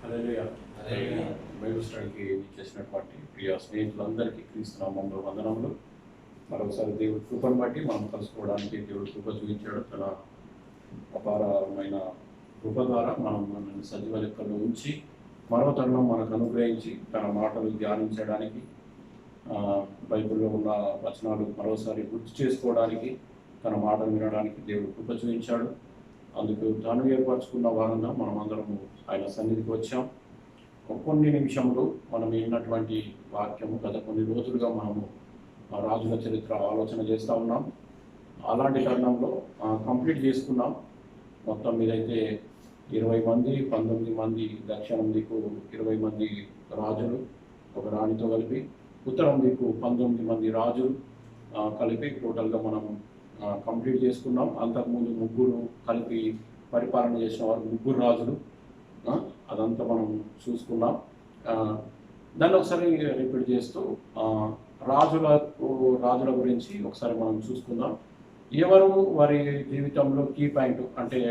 హల్లెలూయా. Bible స్టడీకి చేసినటువంటి ప్రియ స్నేహితులందరికీ క్రీస్తు నామములో వందనములు. మరొకసారి దేవుడి కృపను బట్టి మనం కలుసుకోవడానికి దేవుడి కృప చూపించాడు. తన అపారమైన కృప ద్వారా మనల్ని సజీవ లెక్కల్లో ఉంచి మరో తరుణం మనకు అనుగ్రహించి తన మాటలు ధ్యానించడానికి, బైబిల్లో ఉన్న వచనాలు మరోసారి గుర్తు చేసుకోవడానికి, తన మాటలు వినడానికి దేవుడు కృప చూపించాడు. అందుకు తాను ఏర్పరచుకున్న వారంగా మనం అందరము ఆయన సన్నిధికి వచ్చాం. కొన్ని నిమిషములు మనం విన్నటువంటి వాక్యము గత కొన్ని రోజులుగా మనము రాజుల చరిత్ర ఆలోచన చేస్తూ ఉన్నాం. అలాంటి తరుణంలో కంప్లీట్ చేసుకున్నాం. మొత్తం మీదైతే 20 మంది, 19 మంది దక్షిణం దిక్కు 20 మంది రాజులు ఒక రాణితో కలిపి, ఉత్తరం దిక్కు 19 మంది రాజులు కలిపి టోటల్గా మనం కంప్లీట్ చేసుకున్నాం. అంతకుముందు ముగ్గురు కలిపి పరిపాలన చేసిన వారు ముగ్గురు రాజులు, అదంతా మనం చూసుకున్నాం. దాన్ని ఒకసారి రిపీట్ చేస్తూ రాజుల గురించి ఒకసారి మనం చూసుకుందాం. ఎవరు వారి జీవితంలో కీ పాయింట్ అంటే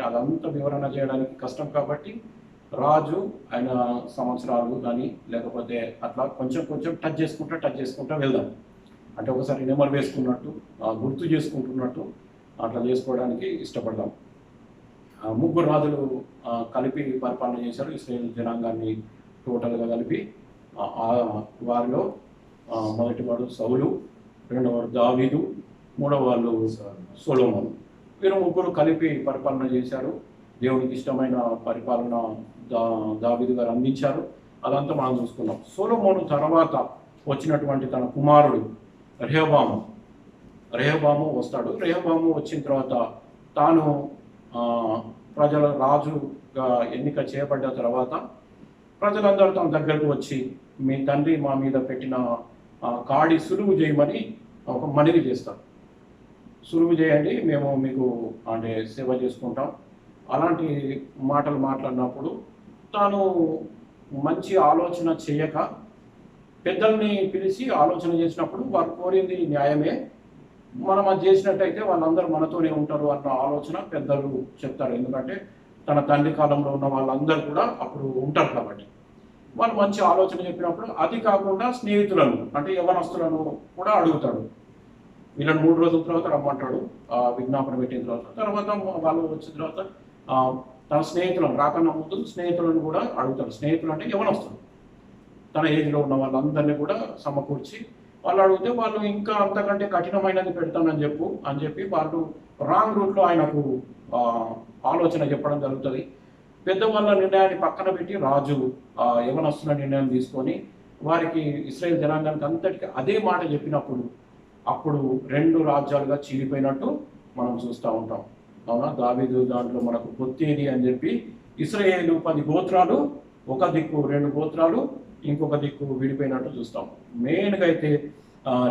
అదంతా వివరణ చేయడానికి కష్టం కాబట్టి రాజు ఆయన సంవత్సరాలు కానీ లేకపోతే అట్లా కొంచెం కొంచెం టచ్ చేసుకుంటా వెళ్దాం. అంటే ఒకసారి నెమరు వేసుకున్నట్టు గుర్తు చేసుకుంటున్నట్టు అట్లా చేసుకోవడానికి ఇష్టపడదాం. ముగ్గురు రాజులు కలిపి పరిపాలన చేశారు ఇశ్రాయేలు జనాంగాన్ని టోటల్గా కలిపి. వారిలో మొదటివాడు సౌలు, రెండవవాడు దావీదు, మూడవ వాళ్ళు సొలొమోను. వీరు ముగ్గురు కలిపి పరిపాలన చేశారు. దేవునికి ఇష్టమైన పరిపాలన దావీదు గారు అందించారు. అదంతా మనం చూసుకున్నాం. సొలొమోను తర్వాత వచ్చినటువంటి తన కుమారుడు రెహబాము వస్తాడు. రెహబాము వచ్చిన తర్వాత తాను ప్రజల రాజుగా ఎన్నిక చేయబడ్డ తర్వాత ప్రజలందరూ తన దగ్గరకు వచ్చి మీ తండ్రి మా మీద పెట్టిన కాడి సులువు చేయమని ఒక మనవి చేస్తారు. సులువు చేయండి, మేము మీకు అంటే సేవ చేసుకుంటాం. అలాంటి మాటలు మాట్లాడినప్పుడు తాను మంచి ఆలోచన చేయక పెద్దల్ని పిలిచి ఆలోచన చేసినప్పుడు వారు కోరింది న్యాయమే, మనం అది చేసినట్టయితే వాళ్ళందరూ మనతోనే ఉంటారు అన్న ఆలోచన పెద్దలు చెప్తారు. ఎందుకంటే తన తండ్రి కాలంలో ఉన్న వాళ్ళందరూ కూడా అప్పుడు ఉంటారు కాబట్టి వాళ్ళు మంచి ఆలోచన చెప్పినప్పుడు అది కాకుండా స్నేహితులను అంటే యవనస్తులను కూడా అడుగుతాడు. వీళ్ళని 3 రోజుల తర్వాత రమ్మంటాడు విజ్ఞాపన పెట్టిన తర్వాత వాళ్ళు వచ్చిన తర్వాత తన స్నేహితులను రాకన్నా ముందు స్నేహితులను కూడా అడుగుతాడు. స్నేహితులు అంటే యవనస్తులు, తన ఏజ్లో ఉన్న వాళ్ళందరినీ కూడా సమకూర్చి వాళ్ళు అడిగితే వాళ్ళు ఇంకా అంతకంటే కఠినమైనది పెడతానని చెప్పి వాళ్ళు రాంగ్ రూట్లో ఆయనకు ఆలోచన చెప్పడం జరుగుతుంది. పెద్దవాళ్ళ నిర్ణయాన్ని పక్కన పెట్టి రాజు యవనస్తుల నిర్ణయం తీసుకొని వారికి ఇశ్రాయేల్ జనాంగానికి అంతటికి అదే మాట చెప్పినప్పుడు అప్పుడు 2 రాజ్యాలుగా చీలిపోయినట్టు మనం చూస్తూ ఉంటాం. అవునా? దావీదు దాంట్లో మనకు పొత్తేది అని చెప్పి ఇశ్రాయేలు 10 గోత్రాలు ఒక దిక్కు, 2 గోత్రాలు ఇంకొక దిక్కు విడిపోయినట్టు చూస్తాం. మెయిన్గా అయితే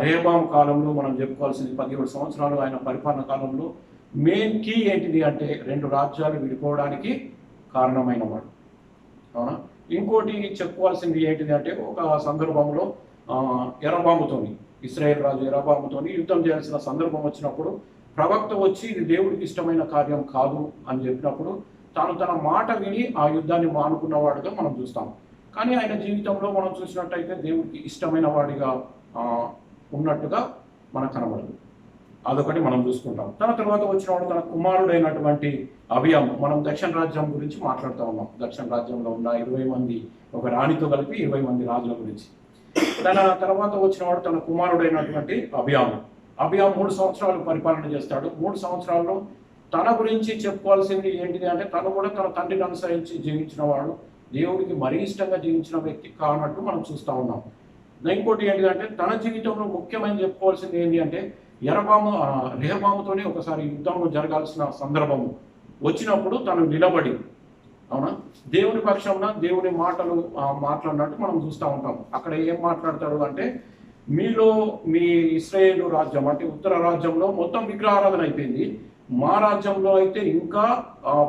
రెహబాము కాలంలో మనం చెప్పుకోవాల్సింది 17 సంవత్సరాలు ఆయన పరిపాలన కాలంలో మెయిన్ కీ ఏంటిది అంటే 2 రాజ్యాలు విడిపోవడానికి కారణమైన వాడు. అవునా? ఇంకోటి చెప్పుకోవాల్సింది ఏంటిది అంటే ఒక సందర్భంలో యరొబాముతోని ఇశ్రాయేల్ రాజు యరొబాముతోని యుద్ధం చేయాల్సిన సందర్భం వచ్చినప్పుడు ప్రవక్త వచ్చి ఇది దేవుడికి ఇష్టమైన కార్యం కాదు అని చెప్పినప్పుడు తాను తన మాట విని ఆ యుద్ధాన్ని మానుకున్నవాడుగా మనం చూస్తాం. కానీ ఆయన జీవితంలో మనం చూసినట్టయితే దేవుడికి ఇష్టమైన వాడిగా ఉన్నట్టుగా మనకు కనబడదు. అదొకటి మనం చూసుకుంటాం. తన తర్వాత వచ్చినవాడు తన కుమారుడైనటువంటి అభియాము. మనం దక్షిణ రాజ్యం గురించి మాట్లాడుతూ ఉన్నాం. దక్షిణ రాజ్యంలో ఉన్న 20 మంది ఒక రాణితో కలిపి 20 మంది రాజుల గురించి. తన తర్వాత వచ్చినవాడు తన కుమారుడైనటువంటి అభియాము 3 సంవత్సరాలు పరిపాలన చేస్తాడు. 3 సంవత్సరాల్లో తన గురించి చెప్పుకోవాల్సింది ఏంటిది అంటే తను కూడా తన తండ్రిని అనుసరించి జీవించిన వాడు, దేవుడికి మరీ ఇష్టంగా జీవించిన వ్యక్తి కానట్టు మనం చూస్తూ ఉన్నాం. ఇంకోటి ఏంటిదంటే తన జీవితంలో ముఖ్యమైన చెప్పుకోవాల్సింది ఏంటి అంటే రెహబాముతోనే ఒకసారి యుద్ధంలో జరగాల్సిన సందర్భము వచ్చినప్పుడు తను నిలబడి అవునా దేవుని పక్షంలో దేవుని మాటలు మాట్లాడినట్టు మనం చూస్తూ ఉంటాం. అక్కడ ఏం మాట్లాడతాడు అంటే మీలో మీ ఇశ్రాయేలు రాజ్యం అంటే ఉత్తర రాజ్యంలో మొత్తం విగ్రహారాధన అయిపోయింది, మా రాజ్యంలో అయితే ఇంకా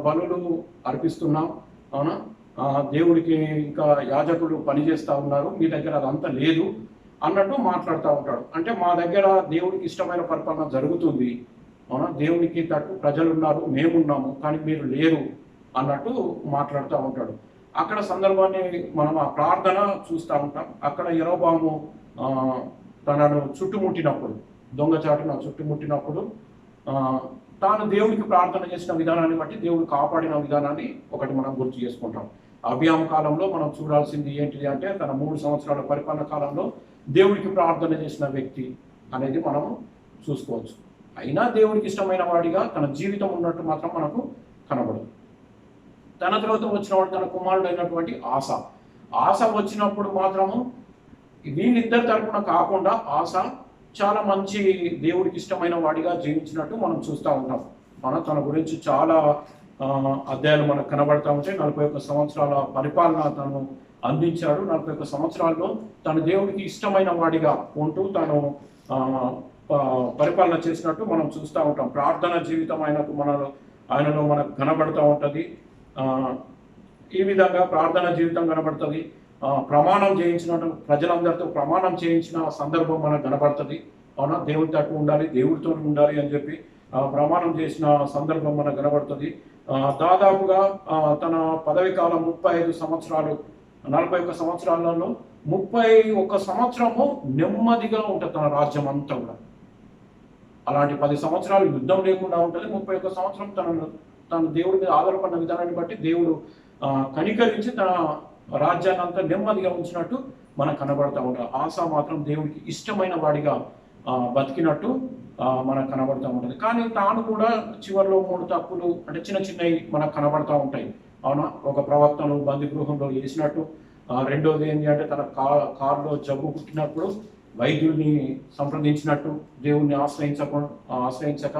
బలులు అర్పిస్తున్నాం, అవునా దేవుడికి ఇంకా యాజకులు పనిచేస్తూ ఉన్నారు, మీ దగ్గర అదంతా లేదు అన్నట్టు మాట్లాడుతూ ఉంటాడు. అంటే మా దగ్గర దేవుడికి ఇష్టమైన పరిపాలన జరుగుతుంది, అవునా దేవునికి తట్టు ప్రజలు ఉన్నారు, మేమున్నాము, కానీ మీరు లేరు అన్నట్టు మాట్లాడుతూ ఉంటాడు. అక్కడ సందర్భాన్ని మనం ఆ ప్రార్థన చూస్తూ ఉంటాం. అక్కడ యరొబాము తనను చుట్టుముట్టినప్పుడు, దొంగచాటున చుట్టుముట్టినప్పుడు తాను దేవుడికి ప్రార్థన చేసిన విధానాన్ని బట్టి దేవుడు కాపాడిన విధానాన్ని ఒకటి మనం గుర్తు చేసుకుంటాం. అభియామ కాలంలో మనం చూడాల్సింది ఏంటిది అంటే, తన 3 సంవత్సరాల పరిపాలన కాలంలో దేవుడికి ప్రార్థన చేసిన వ్యక్తి అనేది మనము చూసుకోవచ్చు. అయినా దేవుడికి ఇష్టమైన వాడిగా తన జీవితం ఉన్నట్టు మాత్రం మనకు కనబడదు. తన తర్వాత వచ్చిన వాడు తన కుమారుడు అయినటువంటి ఆస వచ్చినప్పుడు మాత్రము వీళ్ళిద్దరి తరపున కాకుండా ఆస చాలా మంచి దేవుడికి ఇష్టమైన వాడిగా జీవించినట్టు మనం చూస్తూ ఉంటాం. తన గురించి చాలా అధ్యాయాలు మనకు కనబడతా ఉంటాయి. 41 సంవత్సరాల పరిపాలన తను అందించాడు. 41 సంవత్సరాల్లో తను దేవుడికి ఇష్టమైన వాడిగా ఉంటూ తను పరిపాలన చేసినట్టు మనం చూస్తూ ఉంటాం. ప్రార్థన జీవితం ఆయనలో మనకు కనబడుతూ ఉంటుంది. ఈ విధంగా ప్రార్థన జీవితం కనబడుతుంది. ప్రమాణం చేయించినట్టు ప్రజలందరితో ప్రమాణం చేయించిన సందర్భం మనకు కనబడుతుంది. అవునా, దేవుడి తట్టు ఉండాలి, దేవుడితో ఉండాలి అని చెప్పి ప్రమాణం చేసిన సందర్భం మనకు కనబడుతుంది. దాదాపుగా తన పదవి కాలం 35 సంవత్సరాలు, 41 సంవత్సరాలలో 31 సంవత్సరము నెమ్మదిగా ఉంటుంది తన రాజ్యం అంతా కూడా. అలాంటి 10 సంవత్సరాలు యుద్ధం లేకుండా ఉంటుంది. 31 సంవత్సరం తన దేవుడి మీద ఆధారపడిన విధానాన్ని బట్టి దేవుడు కనికరించి తన రాజ్యాన్ని అంతా నెమ్మదిగా ఉంచినట్టు మనకు కనబడతా ఉంటారు. ఆస మాత్రం దేవుడికి ఇష్టమైన వాడిగా బతికినట్టు మనకు కనబడుతూ ఉంటుంది. కానీ తాను కూడా చివరిలో 3 తప్పులు అంటే చిన్న చిన్నవి మనకు కనబడతా ఉంటాయి. అవునా, ఒక ప్రవక్తను బందీ గృహంలో వేసినట్టు, రెండోది ఏంటి అంటే తన కారులో జబ్బు పుట్టినప్పుడు వైద్యుల్ని సంప్రదించినట్టు, దేవుణ్ణి ఆశ్రయించక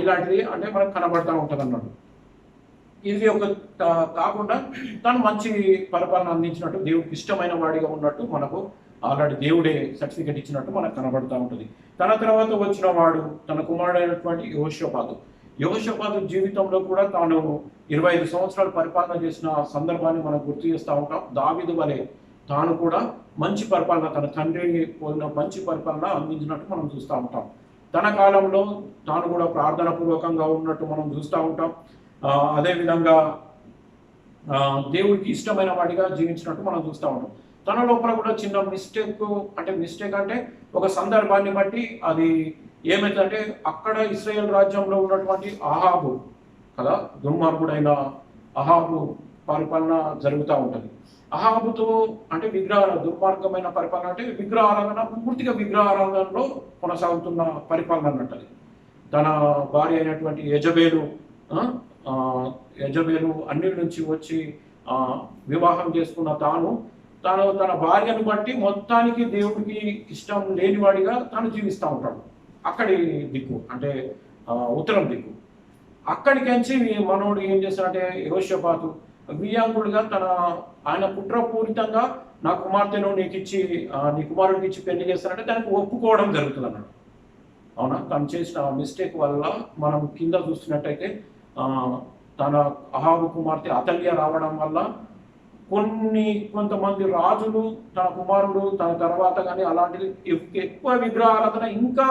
ఇలాంటివి అంటే మనకు కనబడతా ఉంటుంది అన్నాడు. ఇది ఒక కాకుండా తను మంచి పరిపాలన అందించినట్టు, దేవుడికి ఇష్టమైన వాడిగా ఉన్నట్టు మనకు ఆల్రెడీ దేవుడే సర్టిఫికెట్ ఇచ్చినట్టు మనకు కనబడుతూ ఉంటుంది. తన తర్వాత వచ్చిన వాడు తన కుమారుడైనటువంటి యెహోషాపాతు జీవితంలో కూడా తాను 25 సంవత్సరాలు పరిపాలన చేసిన సందర్భాన్ని మనం గుర్తు చేస్తూ ఉంటాం. దావీదు వలె తాను కూడా మంచి పరిపాలన, తన తండ్రిని పోలిన మంచి పరిపాలన అందించినట్టు మనం చూస్తూ ఉంటాం. తన కాలంలో తాను కూడా ప్రార్థన పూర్వకంగా ఉన్నట్టు మనం చూస్తూ ఉంటాం. అదేవిధంగా దేవుడికి ఇష్టమైన వాడిగా జీవించినట్టు మనం చూస్తూ ఉంటాం. తన లోపల కూడా చిన్న మిస్టేక్ అంటే ఒక సందర్భాన్ని బట్టి అది ఏమైందంటే, అక్కడ ఇశ్రాయేల్ రాజ్యంలో ఉన్నటువంటి అహాబు కదా, దుర్మార్గుడైన అహాబు పరిపాలన జరుగుతూ ఉంటుంది. అహాబుతో అంటే దుర్మార్గమైన పరిపాలన అంటే విగ్రహారాధన, పూర్తిగా విగ్రహారాధనలో కొనసాగుతున్న పరిపాలన అన్నట్టు. తన భార్య అయినటువంటి యజబేలు అన్నిటి నుంచి వచ్చి వివాహం చేసుకున్న తాను తన భార్యను బట్టి మొత్తానికి దేవుడికి ఇష్టం లేనివాడిగా తాను జీవిస్తూ ఉంటాడు. అక్కడి దిక్కు అంటే ఉత్తరం దిక్కు. అక్కడికించి మనోడు ఏం చేస్తాడంటే, యెహోషాపాతు వియాంకుడుగా ఆయన కుట్రపూరితంగా నా కుమార్తెను నీ కుమారుడికి ఇచ్చి పెళ్లి చేస్తానంటే దానికి ఒప్పుకోవడం జరుగుతుంది అన్నాడు. అవునా, తను చేసిన మిస్టేక్ వల్ల మనం కింద చూస్తున్నట్టయితే తన అహాబు కుమార్తె అతల్య రావడం వల్ల కొంతమంది రాజులు తన కుమారుడు తన తర్వాత కానీ అలాంటిది ఎక్కువ విగ్రహారాధన ఇంకా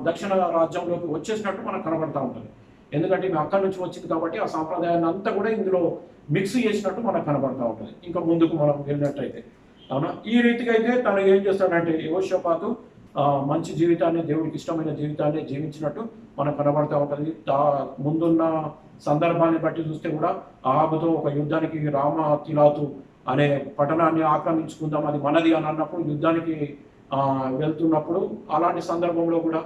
దక్షిణ రాజ్యంలోకి వచ్చేసినట్టు మనకు కనబడతా ఉంటుంది. ఎందుకంటే ఇవి అక్కడి నుంచి వచ్చింది కాబట్టి ఆ సాంప్రదాయాన్ని అంతా కూడా ఇందులో మిక్స్ చేసినట్టు మనకు కనబడతా ఉంటుంది. ఇంకా ముందుకు మనం వెళ్ళినట్టయితే అవునా, ఈ రీతిగా అయితే తను ఏం చేస్తాడంటే యెహోషాపాతు మంచి జీవితాన్ని, దేవుడికి ఇష్టమైన జీవితాన్ని జీవించినట్టు మనకు కనబడతా ఉంటుంది. ముందున్న సందర్భాన్ని బట్టి చూస్తే కూడా అహాబుతో ఒక యుద్ధానికి రామతిలాతు అనే పట్టణాన్ని ఆక్రమించుకుందాం, అది మనది అని అన్నప్పుడు యుద్ధానికి వెళ్తున్నప్పుడు అలాంటి సందర్భంలో కూడా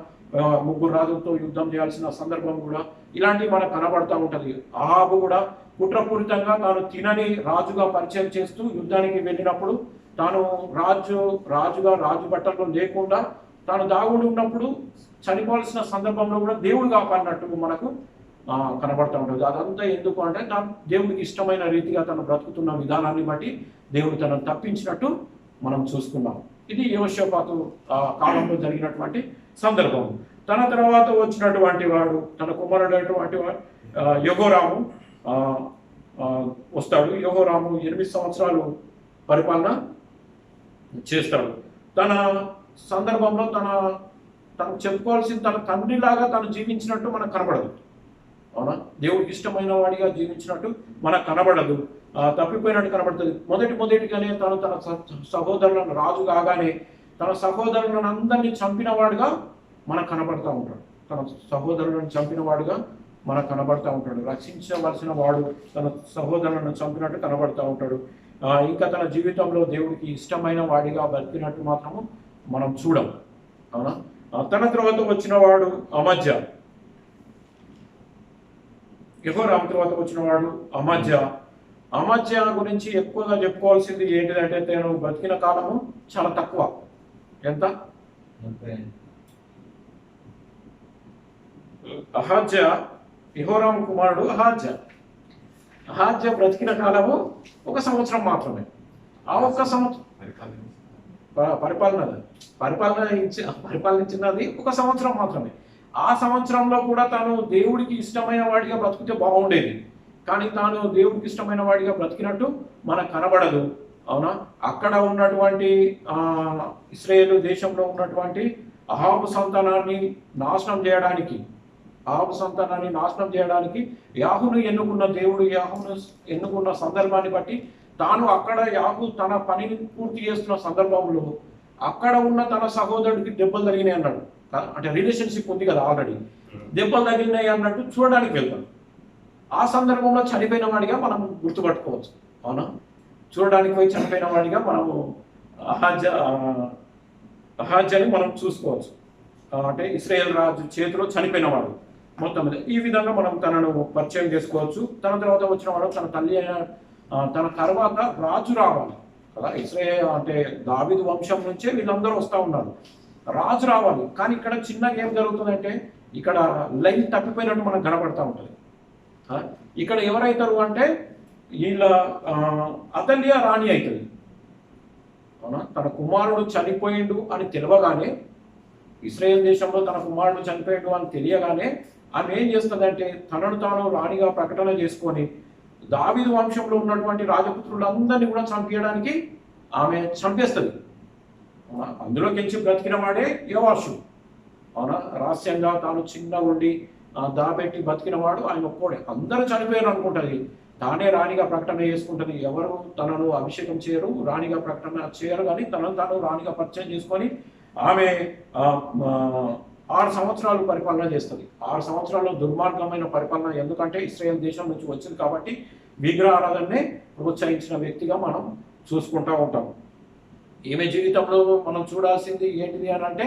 3 రాజులతో యుద్ధం చేయాల్సిన సందర్భం కూడా ఇలాంటివి మనకు కనబడతా ఉంటుంది. అహాబు కూడా కుట్రపూరితంగా తాను తినని రాజుగా పరిచయం చేస్తూ యుద్ధానికి వెళ్ళినప్పుడు తాను రాజు బట్టల్లో లేకుండా తాను దాగుడు ఉన్నప్పుడు చనిపోవాల్సిన సందర్భంలో కూడా దేవుడు కాపాడినట్టు మనకు కనబడుతూ ఉంటుంది. అదంతా ఎందుకు అంటే దేవుడికి ఇష్టమైన రీతిగా తను బ్రతుకుతున్న విధానాన్ని బట్టి దేవుడు తనను తప్పించినట్టు మనం చూసుకున్నాం. ఇది యెహోషాపాతు కాలంలో జరిగినటువంటి సందర్భం. తన తర్వాత వచ్చినటువంటి వాడు తన కుమారుడైనటువంటి యెహోరాము వస్తాడు. యెహోరాము 8 సంవత్సరాలు పరిపాలన చేస్తాడు. తన సందర్భంలో తను చెప్పుకోవాల్సిన తన తండ్రిలాగా తను జీవించినట్టు మనకు కనబడదు. అవునా? దేవుడికి ఇష్టమైన వాడిగా జీవించినట్టు మనకు కనబడదు, తప్పిపోయినట్టు కనబడుతుంది. మొదటిగానే తన సహోదరులను రాజు కాగానే తన సహోదరులను అందరినీ చంపిన వాడుగా మనకు కనబడుతూ ఉంటాడు. తన సహోదరులను చంపిన వాడుగా మనకు కనబడుతూ ఉంటాడు. రక్షించవలసిన వాడు తన సహోదరులను చంపినట్టు కనబడుతూ ఉంటాడు. ఇంకా తన జీవితంలో దేవుడికి ఇష్టమైన వాడిగా బతికినట్టు మాత్రము మనం చూడం. అవునా? తన తర్వాత వచ్చిన వాడు అమజ్య. యెహోరాము తర్వాత వచ్చిన వాడు అమజ్య. అమజ్య గురించి ఎక్కువగా చెప్పుకోవాల్సింది ఏంటిదంటే తను బతికిన కాలము చాలా తక్కువ. ఎంత? అహాజ్య, యెహోరాము కుమారుడు అహాజ్య. అహాజ్య బ్రతికిన కాలము 1 సంవత్సరం మాత్రమే. ఆ 1 సంవత్సరం పరిపాలనించినది 1 సంవత్సరం మాత్రమే. ఆ సంవత్సరంలో కూడా తాను దేవుడికి ఇష్టమైన వాడిగా బ్రతికితే బాగుండేది, కానీ తాను దేవుడికి ఇష్టమైన వాడిగా బ్రతికినట్టు మనకు కనబడదు. అవునా? అక్కడ ఉన్నటువంటి ఇశ్రాయేలు దేశంలో ఉన్నటువంటి అహాబు సంతానాన్ని నాశనం చేయడానికి యాహూను ఎన్నుకున్న దేవుడు యాహూను ఎన్నుకున్న సందర్భాన్ని బట్టి తాను అక్కడ యాహూ తన పనిని పూర్తి చేస్తున్న సందర్భంలో అక్కడ ఉన్న తన సహోదరుడికి దెబ్బలు తగిలినాయి అన్నాడు. అంటే రిలేషన్షిప్ ఉంది కదా, ఆల్రెడీ దెబ్బలు తగిలినాయి అన్నట్టు చూడడానికి వెళ్తాడు. ఆ సందర్భంలో చనిపోయిన వాడిగా మనం గుర్తుపట్టుకోవచ్చు. అవునా? చూడడానికి పోయి చనిపోయిన వాడిగా మనము అహాజ్యాన్ని మనం చూసుకోవచ్చు. అంటే ఇశ్రాయేల్ రాజు చేతిలో చనిపోయిన వాడు మొత్తం మీద. ఈ విధంగా మనం తనను పరిచయం చేసుకోవచ్చు. తన తర్వాత వచ్చిన వాడు తన తల్లి అయిన తన తర్వాత రాజు రావాలి కదా. ఇశ్రాయేల్ అంటే దావీదు వంశం నుంచే వీళ్ళందరూ వస్తూ ఉన్నారు. రాజు రావాలి, కానీ ఇక్కడ చిన్నగా ఏం జరుగుతుందంటే ఇక్కడ లైన్ తప్పిపోయినట్టు మనకు కనబడతా ఉంటుంది. ఇక్కడ ఎవరైతారు అంటే వీళ్ళ అతల్య రాణి అవుతుంది. అవునా? తన కుమారుడు చనిపోయిండు అని తెలియగానే, ఇశ్రాయేల్ దేశంలో తన కుమారుడు చనిపోయిండు అని తెలియగానే ఆమె ఏం చేస్తుందంటే తనను తాను రాణిగా ప్రకటన చేసుకొని దావీదు వంశంలో ఉన్నటువంటి రాజపుత్రులందరినీ కూడా చంపేయడానికి ఆమె చంపేస్తుంది. అవునా? అందులోకించి బ్రతికిన వాడే యోవాషు. అవునా? రహస్యంగా తాను చిన్నగా ఉండి దాబెట్టి బతికిన వాడు ఆయన ఒక్కడే. అందరూ చనిపోయారు అనుకుంటుంది, తానే రాణిగా ప్రకటన చేసుకుంటుంది. ఎవరు తనను అభిషేకం చేయరు, రాణిగా ప్రకటన చేయరు, కానీ తనను తాను రాణిగా పరిచయం చేసుకొని ఆమె 6 సంవత్సరాలు పరిపాలన చేస్తుంది. 6 సంవత్సరాల్లో దుర్మార్గమైన పరిపాలన, ఎందుకంటే ఇశ్రాయేల్ దేశం నుంచి వచ్చింది కాబట్టి విగ్రహారాధననే ప్రోత్సహించిన వ్యక్తిగా మనం చూసుకుంటూ ఉంటాం. ఈమె జీవితంలో మనం చూడాల్సింది ఏంటిది అని అంటే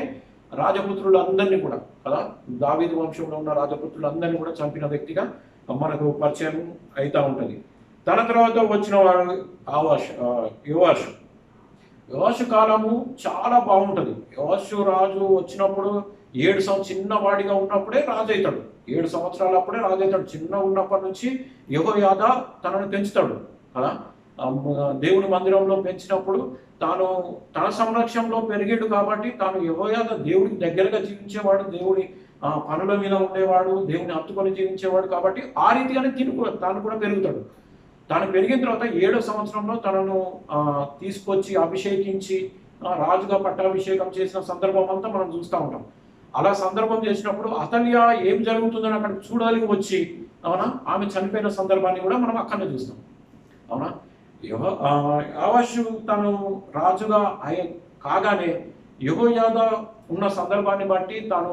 రాజపుత్రులందరినీ కూడా కదా, దావీదు వంశంలో ఉన్న రాజపుత్రులందరినీ కూడా చంపిన వ్యక్తిగా మనకు పరిచయం అవుతూ ఉంటుంది. తన తర్వాత వచ్చిన వాడు యోవాషు కాలము చాలా బాగుంటుంది. యోవాషు రాజు వచ్చినప్పుడు 7 చిన్నవాడిగా ఉన్నప్పుడే రాజు అవుతాడు. 7 సంవత్సరాలు అప్పుడే రాజు అవుతాడు. చిన్న ఉన్నప్పటి నుంచి యెహోయాదా తనను పెంచుతాడు కదా. దేవుని మందిరంలో పెంచినప్పుడు తాను తన సంరక్షణలో పెరిగాడు కాబట్టి తాను యెహోయాదా దేవుడికి దగ్గరగా జీవించేవాడు, దేవుడి పనుల మీద ఉండేవాడు, దేవుని హత్తుకొని జీవించేవాడు కాబట్టి ఆ రీతిగానే తాను కూడా పెరుగుతాడు. తాను పెరిగిన తర్వాత 7వ సంవత్సరంలో తనను తీసుకొచ్చి అభిషేకించి రాజుగా పట్టాభిషేకం చేసిన సందర్భం అంతా మనం చూస్తూ ఉంటాం. అలా సందర్భం చేసినప్పుడు అతల్య ఏం జరుగుతుందని అక్కడ చూడాలి వచ్చి, అవునా, ఆమె చనిపోయిన సందర్భాన్ని కూడా మనం అక్కడనే చూస్తాం. అవునా? యోవాషు తను రాజుగా కాగానే యెహోయాదా ఉన్న సందర్భాన్ని బట్టి తను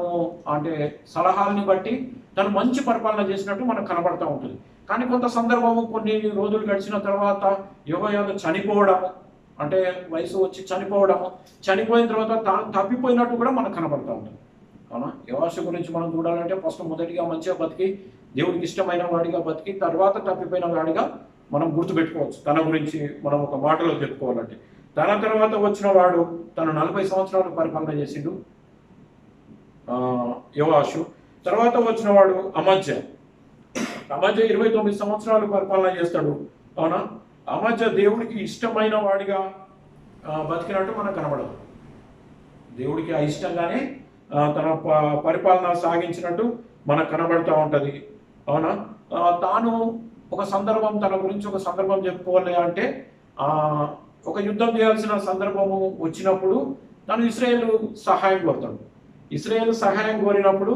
అంటే సలహాలని బట్టి తను మంచి పరిపాలన చేసినట్టు మనకు కనబడతా ఉంటుంది. కానీ కొంత సందర్భము కొన్ని రోజులు గడిచిన తర్వాత యెహోయాదా చనిపోవడము, అంటే వయసు వచ్చి చనిపోయిన తర్వాత తాను తప్పిపోయినట్టు కూడా మనకు కనబడతా ఉంటుంది. అవునా? యోవాషు గురించి మనం చూడాలంటే ఫస్ట్ మొదటిగా మంచిగా బతికి దేవుడికి ఇష్టమైన వాడిగా బతికి తర్వాత తప్పిపోయిన వాడిగా మనం గుర్తుపెట్టుకోవచ్చు. తన గురించి మనం ఒక మాటలో చెప్పుకోవాలంటే తన తర్వాత వచ్చిన వాడు తను 40 సంవత్సరాలు పరిపాలన చేసిండు యోవాషు. తర్వాత వచ్చిన వాడు అమజ్య 29 సంవత్సరాలు పరిపాలన చేస్తాడు. అవునా? అమజ్య దేవుడికి ఇష్టమైన వాడిగా బతికినట్టు మనకు కనబడదు. దేవుడికి ఇష్టంగానే తన పరిపాలన సాగించినట్టు మనకు కనబడుతూ ఉంటుంది. అవునా? తాను ఒక సందర్భం, తన గురించి ఒక సందర్భం చెప్పుకోవాలి అంటే ఒక యుద్ధం చేయాల్సిన సందర్భము వచ్చినప్పుడు తను ఇశ్రాయేలు సహాయం కోరుతాడు. ఇశ్రాయేలు సహాయం కోరినప్పుడు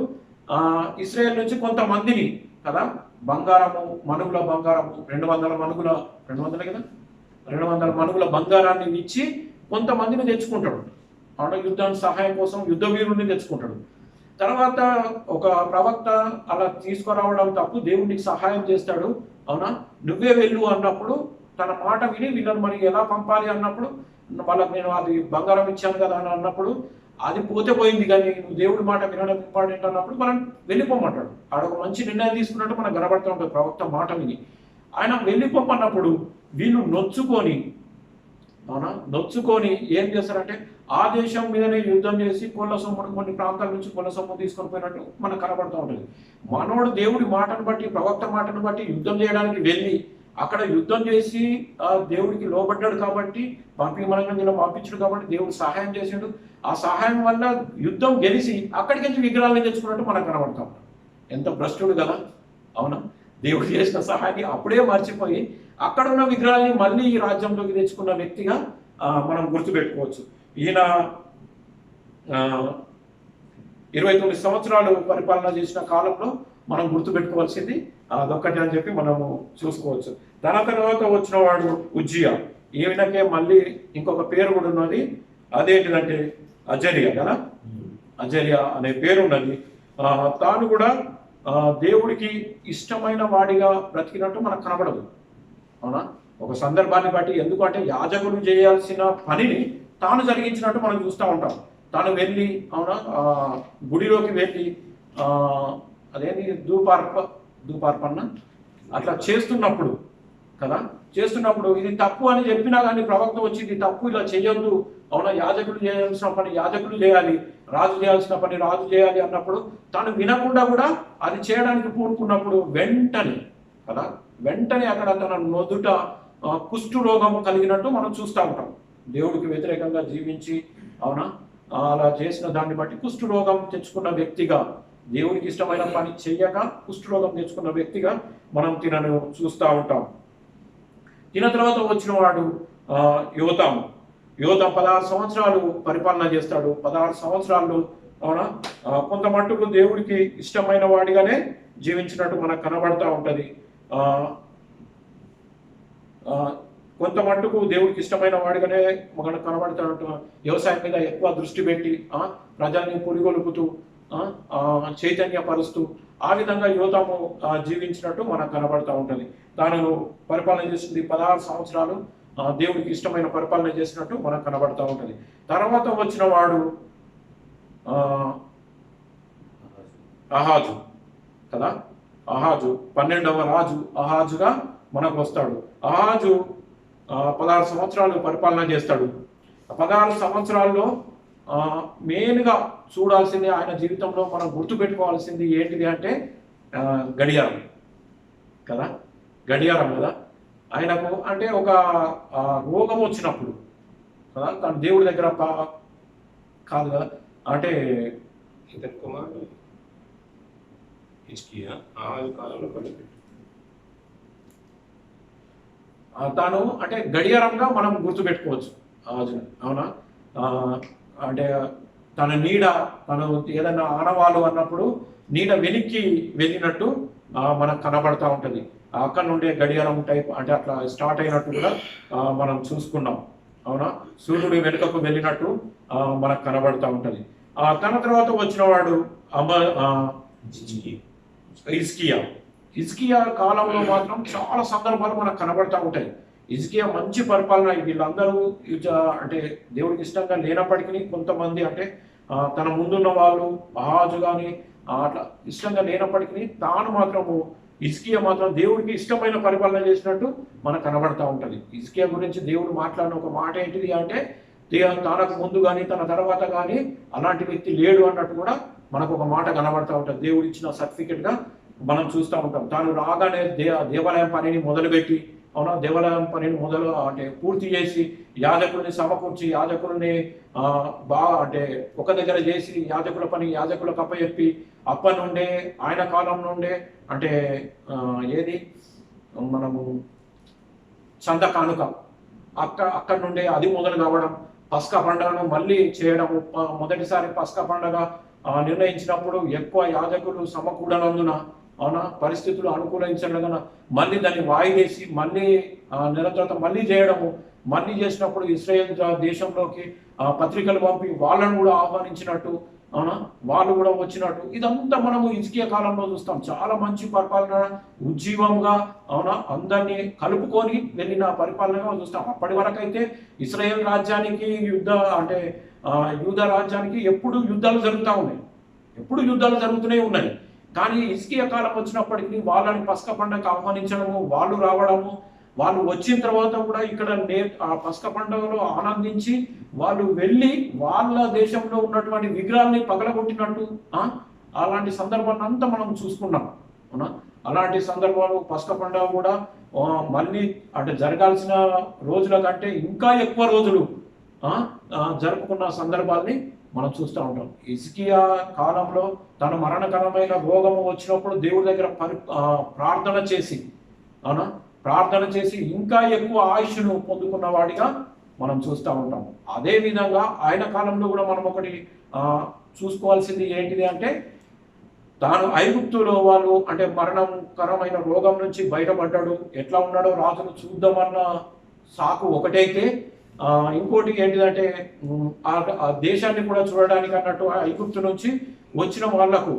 ఇశ్రాయేల్ నుంచి కొంతమందిని కదా, బంగారము, మనుగుల బంగారము 200 మనుగుల 200 కదా 200 మనుగుల బంగారాన్ని ఇచ్చి కొంతమందిని తెచ్చుకుంటాడు. అంటే యుద్ధానికి సహాయం కోసం యుద్ధ వీరుడిని తెచ్చుకుంటాడు. తర్వాత ఒక ప్రవక్త అలా తీసుకురావడం తప్పు, దేవుడికి సహాయం చేస్తాడు. అవునా, నువ్వే వెళ్ళు అన్నప్పుడు తన మాట విని వీళ్ళని మరి ఎలా పంపాలి అన్నప్పుడు, వాళ్ళకి నేను అది బంగారం ఇచ్చాను కదా అని అన్నప్పుడు, అది పోతే పోయింది కానీ నువ్వు దేవుడి మాట వినడం ఇంపార్టెంట్ అన్నప్పుడు మనం వెళ్ళిపోమంటాడు. ఆడ ఒక మంచి నిర్ణయం తీసుకున్నట్టు మనకు కనబడుతూ ఉంటుంది ప్రవక్త మాట విని. ఆయన వెళ్ళిపోమన్నప్పుడు వీళ్ళు నొచ్చుకొని, అవునా, నొచ్చుకొని ఏం చేస్తారంటే ఆ దేశం మీదనే యుద్ధం చేసి కొల్ల సొమ్మును, కొన్ని ప్రాంతాల నుంచి కొల్ల సొమ్ము తీసుకొని పోయినట్టు మనకు కనబడుతూ ఉంటుంది. మనోడు దేవుడి మాటను బట్టి, ప్రవక్త మాటను బట్టి యుద్ధం చేయడానికి వెళ్ళి అక్కడ యుద్ధం చేసి ఆ దేవుడికి లోబడ్డాడు కాబట్టి, మనల్ని పంపించాడు కాబట్టి దేవుడు సహాయం చేసాడు. ఆ సహాయం వల్ల యుద్ధం గెలిచి అక్కడికి నుంచి విగ్రహాలను తెచ్చుకున్నట్టు మనకు కనబడతాం. ఎంత భ్రష్టుడు కదా. అవునా, దేవుడు చేసిన సహాయాన్ని అప్పుడే మర్చిపోయి అక్కడ ఉన్న విగ్రహాన్ని మళ్ళీ ఈ రాజ్యంలోకి తెచ్చుకున్న వ్యక్తిగా మనం గుర్తుపెట్టుకోవచ్చు. ఈయన 29 సంవత్సరాలు పరిపాలన చేసిన కాలంలో మనం గుర్తుపెట్టుకోవాల్సింది అదొక్కటి అని చెప్పి మనము చూసుకోవచ్చు. దాని తర్వాత వచ్చిన వాడు ఉజ్జియా. ఈయనకే మళ్ళీ ఇంకొక పేరు కూడా ఉన్నది, అదేంటిదంటే అజర్యా కదా, అజర్యా అనే పేరు ఉన్నది. తాను కూడా దేవుడికి ఇష్టమైన వాడిగా బ్రతికినట్టు మనకు కనబడదు. అవునా, ఒక సందర్భాన్ని బట్టి, ఎందుకంటే యాజకులు చేయాల్సిన పనిని తాను జరిగించినట్టు మనం చూస్తూ ఉంటాం. తాను వెళ్ళి, అవునా, గుడిలోకి వెళ్ళి అదేంటి ధూపార్పణ అట్లా చేస్తున్నప్పుడు కదా, చేస్తున్నప్పుడు ఇది తప్పు అని చెప్పినా కానీ ప్రవక్త వచ్చి ఇది తప్పు, ఇలా చేయొద్దు, అవునా, యాజకులు చేయాల్సిన పని యాజకులు చేయాలి, రాజు చేయాల్సిన పని రాజు చేయాలి అన్నప్పుడు తాను వినకుండా కూడా అది చేయడానికి పూనుకున్నప్పుడు వెంటనే అక్కడ తన నొదుట కుష్టు రోగం కలిగినట్టు మనం చూస్తూ ఉంటాం. దేవుడికి వ్యతిరేకంగా జీవించి, అవునా, అలా చేసిన దాన్ని బట్టి కుష్టు రోగం తెచ్చుకున్న వ్యక్తిగా, దేవుడికి ఇష్టమైన పని చెయ్యక కుష్టు రోగం తెచ్చుకున్న వ్యక్తిగా మనం తినను చూస్తూ ఉంటాం. తిన తర్వాత వచ్చిన వాడు యోతాము. 16 సంవత్సరాలు పరిపాలన చేస్తాడు. 16 సంవత్సరాలు, అవునా, కొంత మట్టుకు దేవుడికి ఇష్టమైన వాడిగానే జీవించినట్టు మనకు కనబడతా ఉంటుంది. కొంత మట్టుకు దేవుడికి ఇష్టమైన వాడిగానే మనకు కనబడతా ఉంటాం. వ్యవసాయం మీద ఎక్కువ దృష్టి పెట్టి ప్రజల్ని పురిగొలుపుతూ చైతన్యపరుస్తూ ఆ విధంగా యోతాము జీవించినట్టు మనకు కనబడతా ఉంటుంది. తాను పరిపాలన చేసింది 16 సంవత్సరాలు దేవుడికి ఇష్టమైన పరిపాలన చేసినట్టు మనకు కనబడతా ఉంటుంది. తర్వాత వచ్చిన వాడు అహాజు కదా, అహాజు 12వ రాజు అహాజుగా మనకు వస్తాడు. అహాజు 16 సంవత్సరాలు పరిపాలన చేస్తాడు. 16 సంవత్సరాల్లో మెయిన్గా చూడాల్సింది, ఆయన జీవితంలో మనం గుర్తుపెట్టుకోవాల్సింది ఏంటిది అంటే గడియారం కదా, గడియారం కదా. ఆయనకు అంటే ఒక రోగం వచ్చినప్పుడు కదా, తను దేవుడి దగ్గర కాదు కదా, అంటే ఇతని కుమారుడు హిజ్కియా ఆహాజు కాలంలో పడిపోయాడు. తాను అంటే గడియారంగా మనం గుర్తుపెట్టుకోవచ్చు ఆహాజుని. అవునా, అంటే తన నీడ, తను ఏదైనా ఆనవాలు అన్నప్పుడు నీడ వెనక్కి వెళ్ళినట్టు మనకు కనబడతా ఉంటుంది. అక్కడ నుండే గడియారం టైప్ అంటే అట్లా స్టార్ట్ అయినట్టు కూడా మనం చూసుకున్నాం. అవునా, సూర్యుడు వెనుకకు వెళ్ళినట్టు మనకు కనబడతా ఉంటుంది. తన తర్వాత వచ్చిన వాడు హిజ్కియా కాలంలో మాత్రం చాలా సందర్భాలు మనకు కనబడతా ఉంటాయి. హిజ్కియా మంచి పరిపాలన. వీళ్ళందరూ అంటే దేవుడికి ఇష్టంగా లేనప్పటికీ కొంతమంది అంటే తన ముందున్న వాళ్ళు అహాజు కానీ అట్లా ఇష్టంగా లేనప్పటికీ తాను మాత్రము హిజ్కియా మాత్రం దేవుడికి ఇష్టమైన పరిపాలన చేసినట్టు మనకు కనబడతా ఉంటుంది. హిజ్కియా గురించి దేవుడు మాట్లాడిన ఒక మాట ఏంటిది అంటే, తనకు ముందు కానీ తన తర్వాత కానీ అలాంటి వ్యక్తి లేడు అన్నట్టు కూడా మనకు ఒక మాట కనబడతా ఉంటుంది. దేవుడు ఇచ్చిన సర్టిఫికెట్గా మనం చూస్తూ ఉంటాం. తాను రాగానే దేవాలయం పనిని మొదలుపెట్టి, అవునా, దేవాలయం పనిని అంటే పూర్తి చేసి యాజకుల్ని సమకూర్చి యాజకుల్ని బాగా అంటే ఒక దగ్గర చేసి యాజకుల పని యాజకులకు అప్పచెప్పి అప్పటి నుండే ఆయన కాలం నుండే అంటే ఏది మనము చంద కానుక అక్కడి నుండే అది మొదలు కావడం, పస్కా పండుగను మళ్ళీ చేయడము. మొదటిసారి పస్కా పండుగ నిర్ణయించినప్పుడు ఎక్కువ యాజకులు సమకూడనందున అవునా పరిస్థితులు అనుకూలించడం మళ్ళీ దాన్ని వాయిదేసి మళ్ళీ నెల తర్వాత మళ్ళీ చేయడము, మళ్ళీ చేసినప్పుడు ఇస్రాయేల్ దేశంలోకి పత్రికలు పంపి వాళ్ళను కూడా ఆహ్వానించినట్టు, అవునా వాళ్ళు కూడా వచ్చినట్టు ఇదంతా మనము హిజ్కియా కాలంలో చూస్తాం. చాలా మంచి పరిపాలన, ఉజ్జీవంగా, అవునా అందరినీ కలుపుకొని వెళ్ళిన పరిపాలనగా చూస్తాం. అప్పటి వరకు అయితే ఇస్రాయేల్ రాజ్యానికి అంటే యూద రాజ్యానికి ఎప్పుడు యుద్ధాలు జరుగుతూ ఉన్నాయి, ఎప్పుడు యుద్ధాలు జరుగుతూనే ఉన్నాయి. కానీ హిజ్కియా కాలం వచ్చినప్పటికీ వాళ్ళని పస్క పండుగకు ఆహ్వానించడము, వాళ్ళు రావడము, వాళ్ళు వచ్చిన తర్వాత కూడా ఇక్కడ ఆ పస్క పండుగలో ఆనందించి వాళ్ళు వెళ్ళి వాళ్ళ దేశంలో ఉన్నటువంటి విగ్రహాన్ని పగలగొట్టినట్టు అలాంటి సందర్భాన్ని అంతా మనం చూసుకున్నాం. అవునా అలాంటి సందర్భాలు పస్క పండుగ కూడా మళ్ళీ అంటే జరగాల్సిన రోజుల కంటే ఇంకా ఎక్కువ రోజులు జరుపుకున్న సందర్భాల్ని మనం చూస్తూ ఉంటాం. హిజ్కియా కాలంలో తన మరణకరమైన రోగము వచ్చినప్పుడు దేవుడి దగ్గర ప్రార్థన చేసి, అవునా ప్రార్థన చేసి ఇంకా ఎక్కువ ఆయుష్ను పొందుకున్న వాడిగా మనం చూస్తూ ఉంటాం. అదే విధంగా ఆయన కాలంలో కూడా మనం ఒకటి చూసుకోవాల్సింది ఏంటిది అంటే, తాను ఐగుప్తులో వాళ్ళు అంటే మరణకరమైన రోగం నుంచి బయటపడ్డాడు, ఎట్లా ఉన్నాడో రాజును చూద్దామన్న సాకు ఒకటైతే, ఇంకోటి ఏంటిదంటే ఆ దేశాన్ని కూడా చూడడానికి అన్నట్టు ఐగుప్తు నుంచి వచ్చిన వాళ్లకు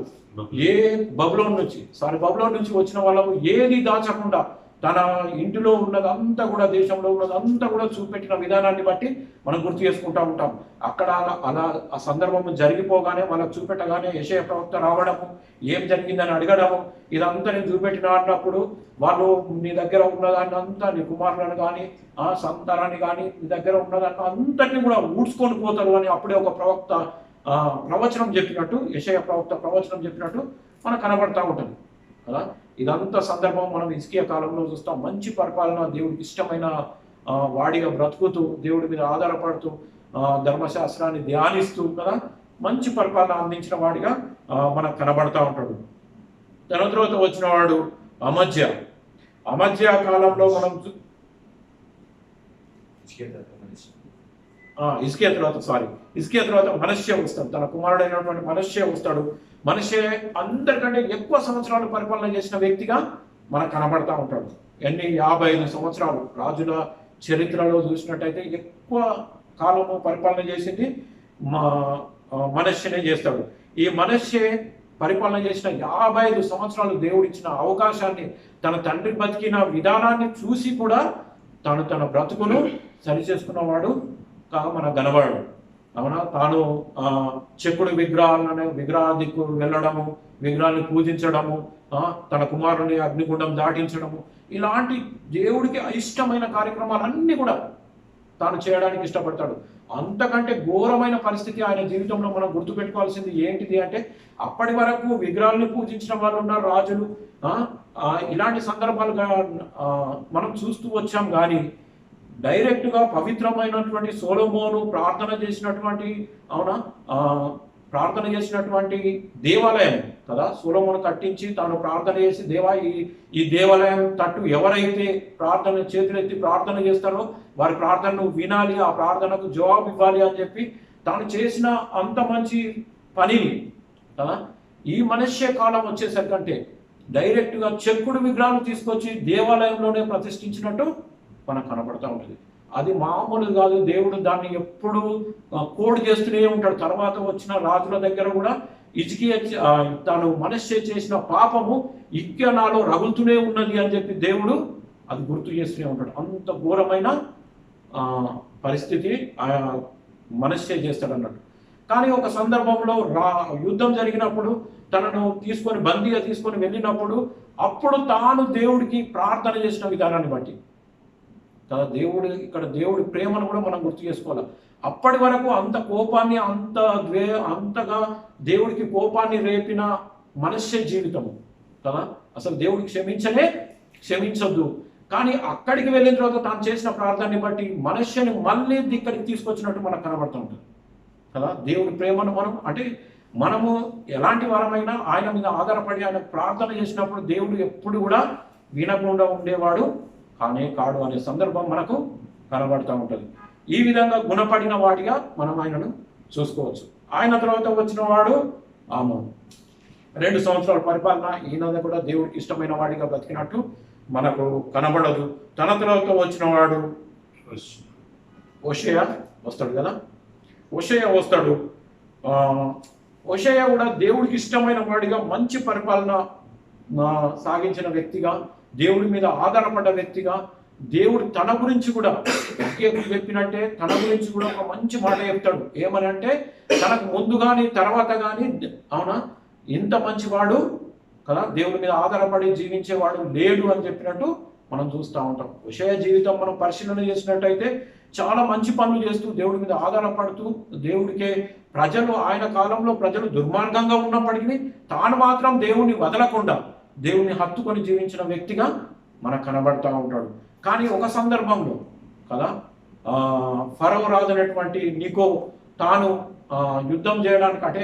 బబులోన్ నుంచి వచ్చిన వాళ్ళకు ఏది దాచకుండా తన ఇంటిలో ఉన్నదంతా కూడా దేశంలో ఉన్నదంతా కూడా చూపెట్టిన విధానాన్ని బట్టి మనం గుర్తు చేసుకుంటూ ఉంటాం. అక్కడ అలా ఆ సందర్భం జరిగిపోగానే వాళ్ళకు చూపెట్టగానే యెషయా ప్రవక్త రావడము, ఏం జరిగిందని అడగడము, ఇదంతా నేను చూపెట్టిన అన్నప్పుడు వాళ్ళు నీ దగ్గర ఉన్నదాన్ని అంతా, నీ కుమారులను కానీ సంతానాన్ని కానీ నీ దగ్గర ఉన్నదాన్ని అంతటిని కూడా ఊడ్చుకొని పోతారు అని అప్పుడే ఒక ప్రవక్త ప్రవచనం చెప్పినట్టు, యెషయా ప్రవక్త ప్రవచనం చెప్పినట్టు మనకు కనబడతా ఉంటుంది కదా. ఇదంతా సందర్భం మనం హిజ్కియా కాలంలో చూస్తాం. మంచి పరిపాలన, దేవుడికి ఇష్టమైన వాడిగా బ్రతుకుతూ, దేవుడి మీద ఆధారపడుతూ, ధర్మశాస్త్రాన్ని ధ్యానిస్తూ కదా మంచి పరిపాలన అందించిన వాడిగా మనకు కనబడతా ఉంటాడు. తర్వాత వచ్చిన వాడు అమజ్యా కాలంలో మనం హిజ్కియా తర్వాత మనష్య వస్తాడు. తన కుమారుడైనటువంటి మనష్య వస్తాడు. మనష్య అందరికంటే ఎక్కువ సంవత్సరాలు పరిపాలన చేసిన వ్యక్తిగా మనకు కనబడతా ఉంటాడు. 55 సంవత్సరాలు రాజుల చరిత్రలో చూసినట్టయితే ఎక్కువ కాలము పరిపాలన చేసింది మనష్యనే చేస్తాడు. ఈ మనష్య పరిపాలన చేసిన 55 సంవత్సరాలు దేవుడిచ్చిన అవకాశాన్ని, తన తండ్రి బతికిన విధానాన్ని చూసి కూడా తన బ్రతుకును సరిచేసుకున్నవాడు మన గనవాడు. అవునా తాను చెక్కుడు విగ్రహాదికు వెళ్ళడము, విగ్రహాన్ని పూజించడము, తన కుమారుని అగ్నిగుండం దాటించడము, ఇలాంటి దేవుడికి ఇష్టమైన కార్యక్రమాలన్నీ కూడా తాను చేయడానికి ఇష్టపడతాడు. అంతకంటే ఘోరమైన పరిస్థితి ఆయన జీవితంలో మనం గుర్తుపెట్టుకోవాల్సింది ఏంటిది అంటే, అప్పటి వరకు విగ్రహాలను పూజించిన వాళ్ళు ఉన్నారు రాజులు, ఇలాంటి సందర్భాలుగా మనం చూస్తూ వచ్చాం. కానీ డైరెక్ట్గా పవిత్రమైనటువంటి సొలొమోను ప్రార్థన చేసినటువంటి దేవాలయం కదా, సొలొమోను కట్టించి తాను ప్రార్థన చేసి, దేవా ఈ దేవాలయం తట్టు ఎవరైతే చేతులెత్తి ప్రార్థన చేస్తారో వారి ప్రార్థనను వినాలి, ఆ ప్రార్థనకు జవాబు ఇవ్వాలి అని చెప్పి తాను చేసిన అంత మంచి పనిని కదా ఈ మనుష్య కాలం వచ్చేసరికంటే డైరెక్ట్గా చెక్కుడు విగ్రహాలు తీసుకొచ్చి దేవాలయంలోనే ప్రతిష్ఠించినట్టు మనకు కనబడుతూ ఉంటుంది. అది మామూలు కాదు. దేవుడు దాన్ని ఎప్పుడు కోడ్ చేస్తూనే ఉంటాడు. తర్వాత వచ్చిన రాజుల దగ్గర కూడా హిజ్కియా తాను మనష్య చేసిన పాపము ఇంకా నాలో రగులుతూనే ఉన్నది అని చెప్పి దేవుడు అది గుర్తు చేస్తూనే ఉంటాడు. అంత ఘోరమైన పరిస్థితి మనష్య చేస్తాడు అన్నట్టు. కానీ ఒక సందర్భంలో యుద్ధం జరిగినప్పుడు తనను బందీగా తీసుకొని వెళ్ళినప్పుడు అప్పుడు తాను దేవుడికి ప్రార్థన చేసిన విధానాన్ని బట్టి కదా దేవుడి ప్రేమను కూడా మనం గుర్తు చేసుకోవాలి. అప్పటి వరకు అంత కోపాన్ని అంతగా దేవుడికి కోపాన్ని రేపిన మనుష్య జీవితము కదా, అసలు దేవుడికి క్షమించొద్దు. కానీ అక్కడికి వెళ్ళిన తర్వాత తాను చేసిన ప్రార్థనని బట్టి మనుష్యని మళ్ళీ ఇక్కడికి తీసుకొచ్చినట్టు మనకు కనబడుతూ ఉంటుంది కదా. దేవుడి ప్రేమను మనము ఎలాంటి వారమైనా ఆయన మీద ఆధారపడి ఆయన ప్రార్థన చేసినప్పుడు దేవుడు ఎప్పుడు కూడా వినకుండా ఉండేవాడు కాడు అనే సందర్భం మనకు కనబడుతూ ఉంటుంది. ఈ విధంగా గుణపడిన వాడిగా మనం ఆయనను చూసుకోవచ్చు. ఆయన తర్వాత వచ్చిన వాడు ఆమోను. 2 సంవత్సరాల పరిపాలన ఈయన కూడా దేవుడికి ఇష్టమైన వాడిగా బ్రతికినట్టు మనకు కనబడదు. తన తర్వాత వచ్చిన వాడు హోషేయ వస్తాడు కదా, హోషేయ వస్తాడు. హోషేయ కూడా దేవుడికి ఇష్టమైన వాడిగా మంచి పరిపాలన సాగించిన వ్యక్తిగా, దేవుడి మీద ఆధారపడ్డ వ్యక్తిగా, దేవుడు తన గురించి కూడా చెప్పినట్టే తన గురించి కూడా ఒక మంచి మాట చెప్తాడు. ఏమని అంటే, తనకు ముందు కానీ తర్వాత కానీ అవునా ఇంత మంచివాడు కదా, దేవుడి మీద ఆధారపడి జీవించేవాడు లేడు అని చెప్పినట్టు మనం చూస్తూ ఉంటాం. హోషేయ జీవితం మనం పరిశీలన చేసినట్టయితే చాలా మంచి పనులు చేస్తూ దేవుడి మీద ఆధారపడుతూ దేవుడికే ప్రజలు ఆయన కాలంలో ప్రజలు దుర్మార్గంగా ఉన్నప్పటికీ తాను మాత్రం దేవుణ్ణి వదలకుండా దేవుణ్ణి హత్తుకొని జీవించిన వ్యక్తిగా మనకు కనబడతా ఉంటాడు. కానీ ఒక సందర్భంలో కదా ఫరో రాజు అనేటువంటి నీకో తాను యుద్ధం చేయడానికి అంటే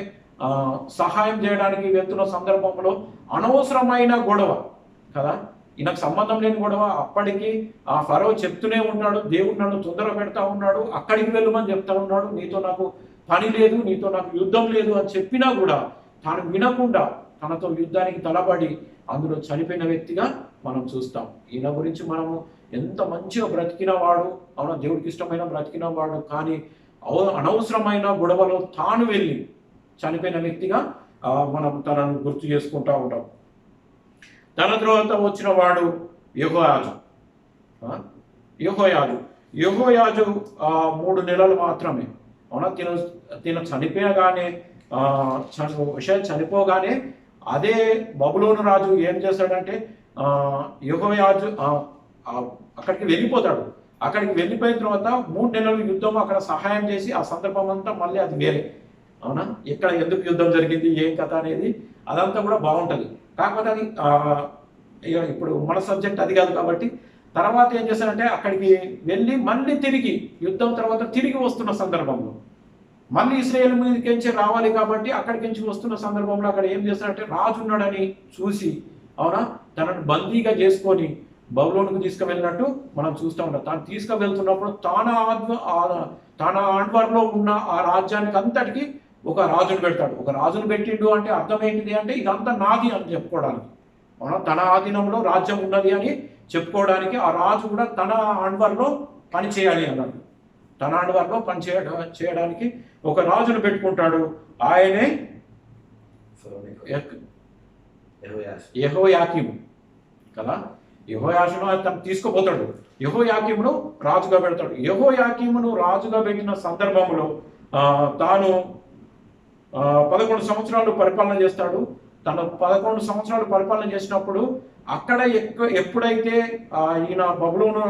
సహాయం చేయడానికి వెళ్తున్న సందర్భంలో అనవసరమైన గొడవ కదా, ఈయనకు సంబంధం లేని గొడవ. అప్పటికి ఆ ఫరో చెప్తూనే ఉన్నాడు, దేవుడు నన్ను తొందర పెడతా ఉన్నాడు, అక్కడికి వెళ్ళమని చెప్తా ఉన్నాడు, నీతో నాకు పని లేదు, నీతో నాకు యుద్ధం లేదు అని చెప్పినా కూడా తాను వినకుండా తనతో యుద్ధానికి తలబడి అందులో చనిపోయిన వ్యక్తిగా మనం చూస్తాం. ఈయన గురించి మనము ఎంత మంచిగా బ్రతికిన వాడు, అవునా దేవుడికి ఇష్టమైన బ్రతికిన వాడు, కానీ అనవసరమైన గొడవలో తాను వెళ్ళి చనిపోయిన వ్యక్తిగా మనం తనను గుర్తు చేసుకుంటూ ఉంటాం. తన తర్వాత వచ్చిన వాడు యెహోయాజు. యెహోయాజు 3 నెలలు మాత్రమే, అవునా తిన చనిపోగానే చనిపోగానే అదే బబులోను రాజు ఏం చేస్తాడంటే యెహోయాజు అక్కడికి వెళ్ళిపోతాడు. అక్కడికి వెళ్ళిపోయిన తర్వాత 3 నెలలు యుద్ధం అక్కడ సహాయం చేసి ఆ సందర్భం అంతా మళ్ళీ అది వేరే, అవునా ఇక్కడ ఎందుకు యుద్ధం జరిగింది ఏం కథ అనేది అదంతా కూడా బాగుంటుంది. కాకపోతే అది ఇప్పుడు మన సబ్జెక్ట్ అది కాదు కాబట్టి తర్వాత ఏం చేస్తారంటే అక్కడికి వెళ్ళి మళ్ళీ తిరిగి యుద్ధం తర్వాత తిరిగి వస్తున్న సందర్భంలో మళ్ళీ ఇశ్రాయేలు మీదకించి రావాలి కాబట్టి అక్కడికించి వస్తున్న సందర్భంలో అక్కడ ఏం చేస్తారంటే రాజు ఉన్నాడని చూసి అవునా తనను బందీగా చేసుకొని బబులోనుకు తీసుకువెళ్ళినట్టు మనం చూస్తూ ఉంటాం. తాను తీసుకువెళ్తున్నప్పుడు తన ఆండ్వర్లో ఉన్న ఆ రాజ్యానికి అంతటికి ఒక రాజును పెడతాడు. ఒక రాజును పెట్టిండు అంటే అర్థం ఏంటిది అంటే ఇదంతా నాది అని చెప్పుకోవడానికి, తన ఆధీనంలో రాజ్యం ఉన్నది అని చెప్పుకోవడానికి ఆ రాజు కూడా తన ఆండ్వర్లో పని చేయాలి అన్నాడు. తన ఆండ్వర్లో పని చేయడానికి ఒక రాజును పెట్టుకుంటాడు. ఆయనే యెహోయాకీము కదా. యెహోయాషును తను తీసుకుపోతాడు, యెహోయాకీమును రాజుగా పెడతాడు. యెహోయాకీమును రాజుగా పెట్టిన సందర్భంలో తాను 11 సంవత్సరాలు పరిపాలన చేస్తాడు. తను 11 సంవత్సరాలు పరిపాలన చేసినప్పుడు అక్కడ ఎప్పుడైతే ఈయన బబులోను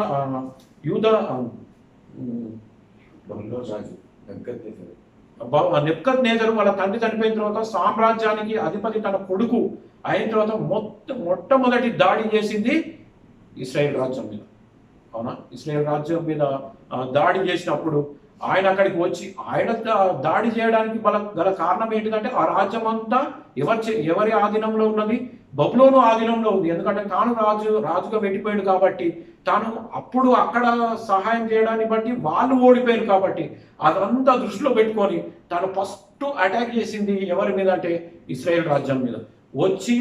నెబుకద్నెజరు వాళ్ళ తండ్రి చనిపోయిన తర్వాత సామ్రాజ్యానికి అధిపతి తన కొడుకు అయిన తర్వాత మొట్టమొదటి దాడి చేసింది ఇశ్రాయేల్ రాజ్యం మీద, అవునా ఇశ్రాయేల్ రాజ్యం మీద దాడి చేసినప్పుడు ఆయన అక్కడికి వచ్చి ఆయన దాడి చేయడానికి గల కారణం ఏంటిదంటే ఆ రాజ్యం అంతా ఎవరి ఆధీనంలో ఉన్నది, బబులోను ఆధీనంలో ఉంది. ఎందుకంటే తాను రాజుగా పెట్టిపోయాడు కాబట్టి తాను అప్పుడు అక్కడ సహాయం చేయడాన్ని బట్టి వాళ్ళు ఓడిపోయారు కాబట్టి అదంతా దృష్టిలో పెట్టుకొని తాను ఫస్ట్ అటాక్ చేసింది ఎవరి మీద అంటే ఇశ్రాయేల్ రాజ్యం మీద వచ్చి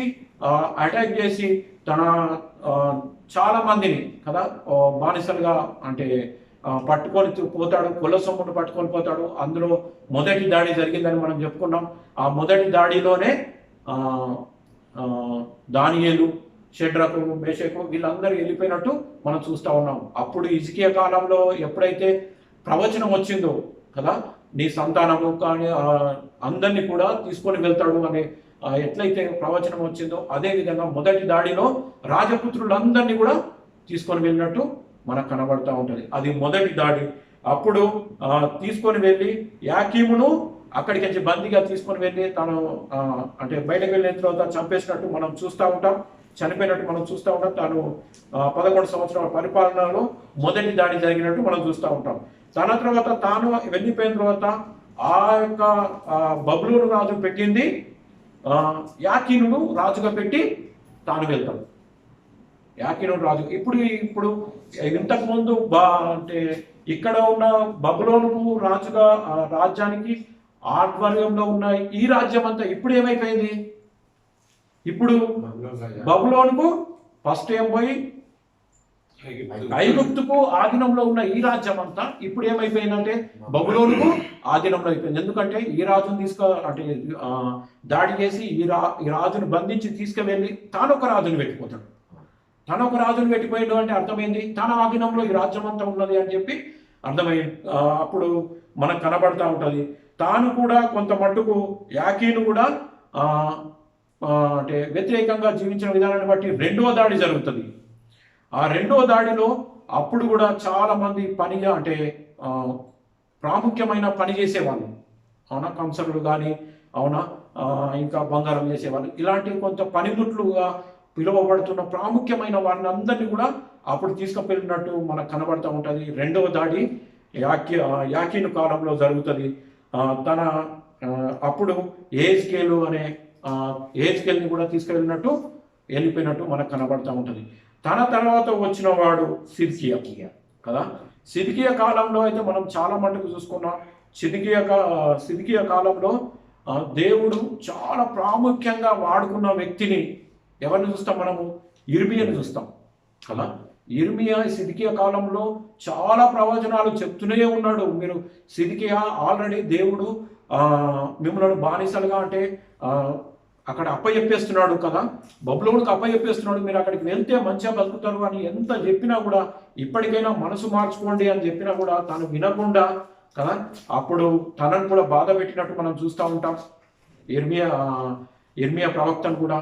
అటాక్ చేసి తన చాలా మందిని కదా బానిసలుగా అంటే పట్టుకొని పోతాడు, కొల్ల సొమ్మును పట్టుకొని పోతాడు. అందులో మొదటి దాడి జరిగిందని మనం చెప్పుకున్నాం. ఆ మొదటి దాడిలోనే దానియేలు, షెడ్రకు, మేషకు వీళ్ళందరూ వెళ్ళిపోయినట్టు మనం చూస్తూ ఉన్నాం. అప్పుడు హిజ్కియా కాలంలో ఎప్పుడైతే ప్రవచనం వచ్చిందో కదా నీ సంతానము కానీ అందరినీ కూడా తీసుకొని వెళ్తాడు అనే ఎట్లయితే ప్రవచనం వచ్చిందో అదే విధంగా మొదటి దాడిలో రాజపుత్రులందరినీ కూడా తీసుకొని వెళ్ళినట్టు మనకు కనబడుతూ ఉంటుంది. అది మొదటి దాడి. అప్పుడు తీసుకొని వెళ్ళి యాకీమును అక్కడికి వచ్చి బందీగా తీసుకొని వెళ్ళి తను అంటే బయటకు వెళ్ళిన తర్వాత చంపేసినట్టు మనం చూస్తూ ఉంటాం, చనిపోయినట్టు మనం చూస్తూ ఉంటాం. తాను 11 సంవత్సరాల పరిపాలనలో మొదటి దాడి జరిగినట్టు మనం చూస్తూ ఉంటాం. తన తర్వాత తాను వెళ్ళిపోయిన తర్వాత ఆ యొక్క బబులోను రాజు పెట్టింది యాకీనును రాజుగా పెట్టి తాను వెళ్తాడు. యాకీనుడు రాజు ఇప్పుడు ఇంతకుముందు అంటే ఇక్కడ ఉన్న బబులోనుకు రాజుగా రాజ్యానికి ఆధ్వర్యంలో ఉన్న ఈ రాజ్యం అంతా ఇప్పుడు ఏమైపోయింది ఇప్పుడు బబులోనుకు ఫస్ట్ ఏం పోయి ఐగుప్తుకు ఆధీనంలో ఉన్న ఈ రాజ్యం అంతా ఇప్పుడు ఏమైపోయిందంటే బబులోనుకు ఆధీనంలో అయిపోయింది. ఎందుకంటే ఈ రాజును అంటే దాడి చేసి ఈ రాజును బంధించి తీసుకువెళ్ళి తాను ఒక రాజును పెట్టిపోతాడు. తను ఒక రాజును పెట్టిపోయాడు అంటే అర్థమైంది తన ఆధీనంలో ఈ రాజ్యం అంతా ఉన్నది అని చెప్పి అర్థమైంది. అప్పుడు మనకు కనబడతా ఉంటుంది. తాను కూడా కొంత మట్టుకు యాకీను కూడా అంటే వ్యతిరేకంగా జీవించిన విధానాన్ని బట్టి రెండవ దాడి జరుగుతుంది. ఆ రెండవ దాడిలో అప్పుడు కూడా చాలా మంది పనిగా అంటే ప్రాముఖ్యమైన పని చేసేవాళ్ళు, అవునా, కంసరులు కానీ, అవునా, ఇంకా బంగారం చేసేవాళ్ళు, ఇలాంటి కొంత పనిముట్లుగా పిలువబడుతున్న ప్రాముఖ్యమైన వారిని అందరినీ కూడా అప్పుడు తీసుకువెళ్ళినట్టు మనకు కనబడుతూ ఉంటుంది. రెండవ దాడి యాకీను కాలంలో జరుగుతుంది. తన అప్పుడు ఏజ్కేల్ని కూడా తీసుకువెళ్ళినట్టు వెళ్ళిపోయినట్టు మనకు కనబడుతూ ఉంటుంది. తన తర్వాత వచ్చిన వాడు సిద్కియా కదా. సిద్కియా కాలంలో అయితే మనం చాలా మటుకు చూసుకున్నాం. సిద్కియా కాలంలో దేవుడు చాలా ప్రాముఖ్యంగా వాడుకున్న వ్యక్తిని ఎవరిని చూస్తాం మనము? ఇర్మియాని చూస్తాం కదా. ఇర్మియా సిద్కియా కాలంలో చాలా ప్రవచనాలు చెప్తూనే ఉన్నాడు. మీరు సిద్కియా ఆల్రెడీ దేవుడు మిమ్మల్ని బానిసలుగా అంటే అక్కడ అప్పచెప్పేస్తున్నాడు కదా, బబులోనుకు అప్పచెప్పేస్తున్నాడు, మీరు అక్కడికి వెళ్తే మంచిగా బతుకుతారు అని ఎంత చెప్పినా కూడా, ఇప్పటికైనా మనసు మార్చుకోండి అని చెప్పినా కూడా తను వినకుండా కదా, అప్పుడు తనను కూడా బాధ పెట్టినట్టు మనం చూస్తూ ఉంటాం. ఇర్మియా ప్రవక్తను కూడా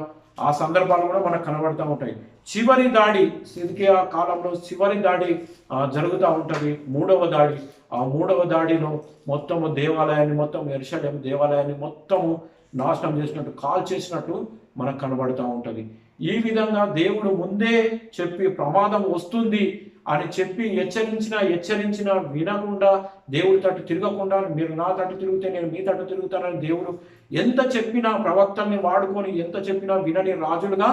ఆ సందర్భాలు కూడా మనకు కనబడుతూ ఉంటాయి. చివరి దాడి సిద్కియా కాలంలో చివరి దాడి జరుగుతూ ఉంటుంది, మూడవ దాడి. ఆ మూడవ దాడిలో మొత్తము దేవాలయాన్ని, మొత్తం యెరూషలేము దేవాలయాన్ని మొత్తము నాశనం చేసినట్టు, కాల్ చేసినట్టు మనకు కనబడుతూ ఉంటుంది. ఈ విధంగా దేవుడు ముందే చెప్పి ప్రమాదం వస్తుంది అని చెప్పి హెచ్చరించిన వినకుండా, దేవుడి తట్టు తిరగకుండా, మీరు నా తట్టు తిరిగితే నేను మీ తట్టు తిరుగుతానని దేవుడు ఎంత చెప్పినా, ప్రవక్తల్ని వాడుకొని ఎంత చెప్పినా వినని రాజులుగా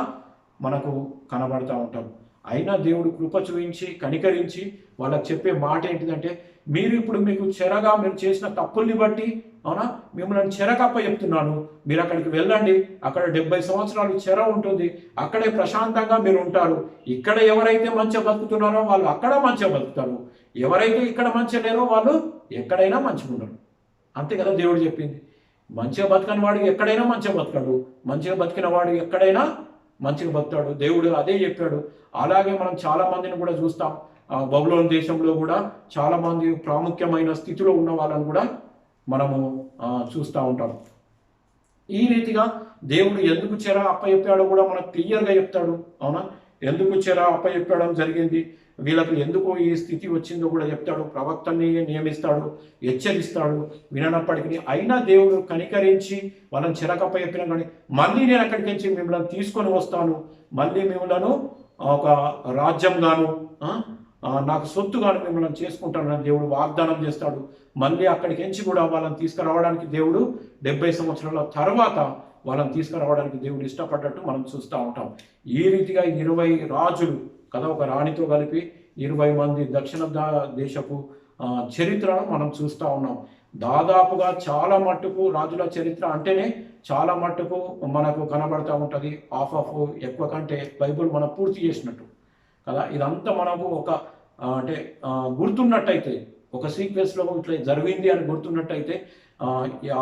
మనకు కనబడుతూ ఉంటారు. అయినా దేవుడు కృప చూపించి కనికరించి వాళ్ళకి చెప్పే మాట ఏంటిదంటే, మీకు చెరగా మీరు చేసిన తప్పుల్ని బట్టి, అవునా, మిమ్మల్ని చెరకప్ప చెప్తున్నాను, మీరు అక్కడికి వెళ్ళండి, అక్కడ 70 సంవత్సరాలు చెర ఉంటుంది, అక్కడే ప్రశాంతంగా మీరు ఉంటారు. ఇక్కడ ఎవరైతే మంచిగా బతుకుతున్నారో వాళ్ళు అక్కడ మంచిగా బతుకుతారు, ఎవరైతే ఇక్కడ మంచిగా లేరో వాళ్ళు ఎక్కడైనా మంచిగా ఉండరు. అంతే కదా దేవుడు చెప్పింది. మంచిగా బతకని వాడు ఎక్కడైనా మంచిగా బతకాడు, మంచిగా బతికిన వాడు ఎక్కడైనా మంచిగా బతుకుతాడు. దేవుడు అదే చెప్పాడు. అలాగే మనం చాలా మందిని కూడా చూస్తాం. బబులోను దేశంలో కూడా చాలా మంది ప్రాముఖ్యమైన స్థితిలో ఉన్న వాళ్ళని కూడా మనము చూస్తూ ఉంటాం. ఈ రీతిగా దేవుడు ఎందుకు చెర అప్పచెప్పాడో కూడా మనకు క్లియర్గా చెప్తాడు. అవునా, ఎందుకు చెర అప్పచెప్పడం జరిగింది, వీళ్ళకు ఎందుకు ఈ స్థితి వచ్చిందో కూడా చెప్తాడు. ప్రవక్తని నియమిస్తాడు, హెచ్చరిస్తాడు, విననప్పటికీ అయినా దేవుడు కనికరించి వాళ్ళని చెరకప్ప చెప్పినా కానీ, మళ్ళీ నేను అక్కడికి నుంచి మిమ్మల్ని తీసుకొని వస్తాను, మళ్ళీ మిమ్మల్ని ఒక రాజ్యంగాను నాకు సొత్తుగాను మిమ్మల్ని చేసుకుంటానని దేవుడు వాగ్దానం చేస్తాడు. మళ్ళీ అక్కడికి ఎంచి కూడా వాళ్ళని తీసుకురావడానికి దేవుడు 70 సంవత్సరాల తర్వాత వాళ్ళని తీసుకురావడానికి దేవుడు ఇష్టపడ్డట్టు మనం చూస్తూ ఉంటాం. ఈ రీతిగా 20 రాజులు కదా, ఒక రాణితో కలిపి 20 మంది దక్షిణ దేశపు చరిత్రను మనం చూస్తూ ఉన్నాం. దాదాపుగా చాలా మట్టుకు రాజుల చరిత్ర అంటేనే చాలా మట్టుకు మనకు కనబడుతూ ఉంటుంది. ఎక్కువ కంటే బైబుల్ మనం పూర్తి చేసినట్టు కదా. ఇదంతా మనకు ఒక అంటే గుర్తున్నట్టయితే, ఒక సీక్వెన్స్లో ఇట్లా జరిగింది అని గుర్తున్నట్టయితే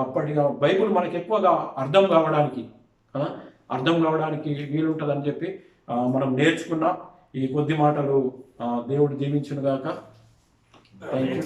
అప్పటిగా బైబుల్ మనకి ఎక్కువగా అర్థం కావడానికి వీలుంటుందని చెప్పి మనం నేర్చుకున్న ఈ కొద్ది మాటలు దేవుడు దీవించును గాక. Thank you.